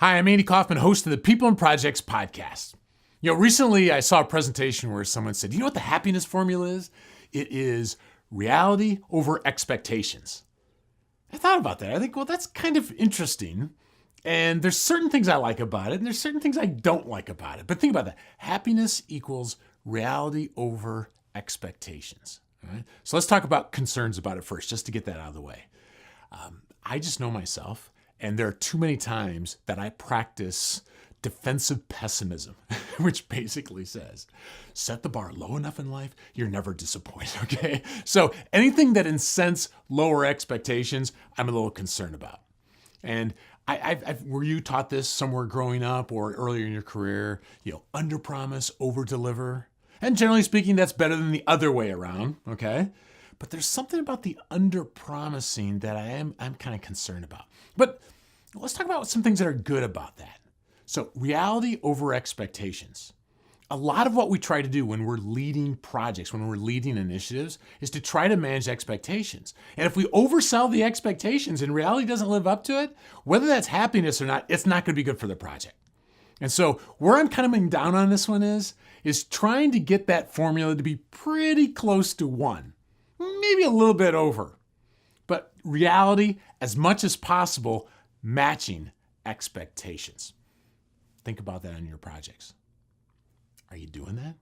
Hi, I'm Andy Kaufman, host of the People and Projects podcast. Recently I saw a presentation where someone said, you know what the happiness formula is? It is reality over expectations. I thought about that. I think, well, that's kind of interesting. And there's certain things I like about it, and there's certain things I don't like about it. But think about that. Happiness equals reality over expectations. All right? So let's talk about concerns about it first, just to get that out of the way. I just know myself, and there are too many times that I practice defensive pessimism, which basically says, set the bar low enough in life, you're never disappointed, okay? So anything that incents lower expectations, I'm a little concerned about. And were you taught this somewhere growing up or earlier in your career? Under promise, over deliver. And generally speaking, that's better than the other way around, okay? But there's something about the under promising that I'm kind of concerned about. But let's talk about some things that are good about that. So reality over expectations. A lot of what we try to do when we're leading projects, when we're leading initiatives, is to try to manage expectations. And if we oversell the expectations and reality doesn't live up to it, whether that's happiness or not, it's not going to be good for the project. And so where I'm coming down on this one is trying to get that formula to be pretty close to 1, maybe a little bit over. But reality, as much as possible, matching expectations. Think about that on your projects. Are you doing that?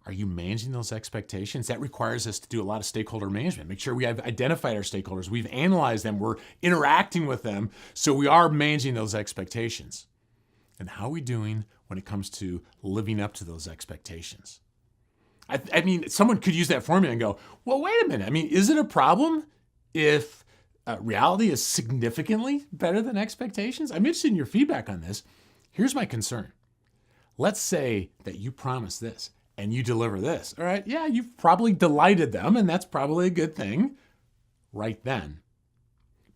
Are you managing those expectations? That requires us to do a lot of stakeholder management. Make sure we have identified our stakeholders. We've analyzed them. We're interacting with them. So we are managing those expectations. And how are we doing when it comes to living up to those expectations? I mean, someone could use that formula and go, well, wait a minute. I mean, is it a problem if reality is significantly better than expectations? I'm interested in your feedback on this. Here's my concern. Let's say that you promise this and you deliver this. All right, yeah, you've probably delighted them, and that's probably a good thing right then.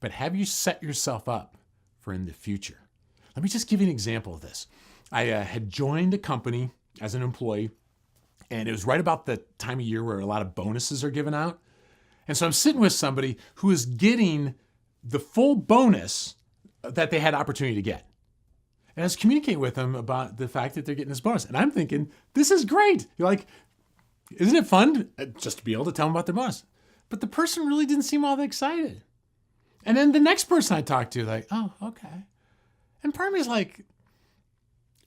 But have you set yourself up for in the future? Let me just give you an example of this. I had joined a company as an employee, and it was right about the time of year where a lot of bonuses are given out. And so I'm sitting with somebody who is getting the full bonus that they had opportunity to get. And I was communicating with them about the fact that they're getting this bonus. And I'm thinking, this is great. You're like, isn't it fun just to be able to tell them about their bonus? But the person really didn't seem all that excited. And then the next person I talked to, like, oh, okay. And part of me is like,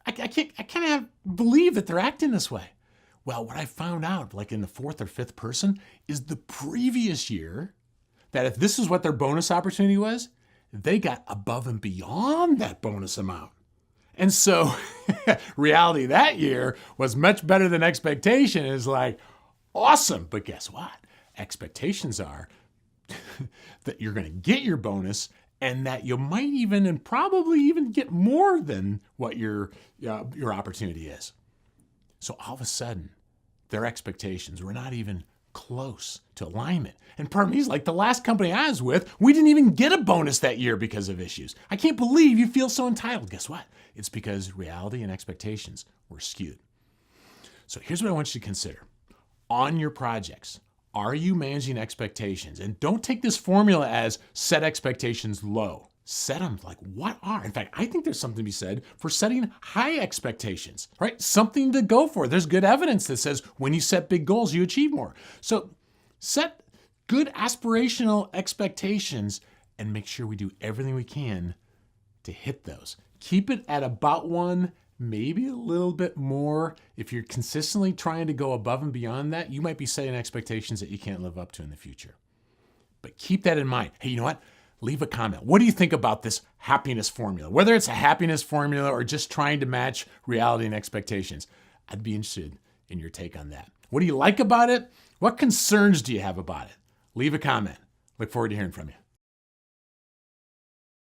I can't believe that they're acting this way. Well, what I found out, like in the 4th or 5th person, is the previous year, that if this is what their bonus opportunity was, they got above and beyond that bonus amount. And so reality that year was much better than expectation. Is like, awesome. But guess what? Expectations are that you're going to get your bonus and that you might even and probably even get more than what your opportunity is. So all of a sudden, their expectations were not even close to alignment. And part of me is like, the last company I was with, we didn't even get a bonus that year because of issues. I can't believe you feel so entitled. Guess what? It's because reality and expectations were skewed. So here's what I want you to consider. On your projects, are you managing expectations? And don't take this formula as set expectations low. Set them like what are. In fact, I think there's something to be said for setting high expectations, right? Something to go for. There's good evidence that says when you set big goals, you achieve more. So set good aspirational expectations and make sure we do everything we can to hit those. Keep it at about 1, maybe a little bit more. If you're consistently trying to go above and beyond that, you might be setting expectations that you can't live up to in the future. But keep that in mind. Hey, you know what? Leave a comment. What do you think about this happiness formula? Whether it's a happiness formula or just trying to match reality and expectations, I'd be interested in your take on that. What do you like about it? What concerns do you have about it? Leave a comment. Look forward to hearing from you.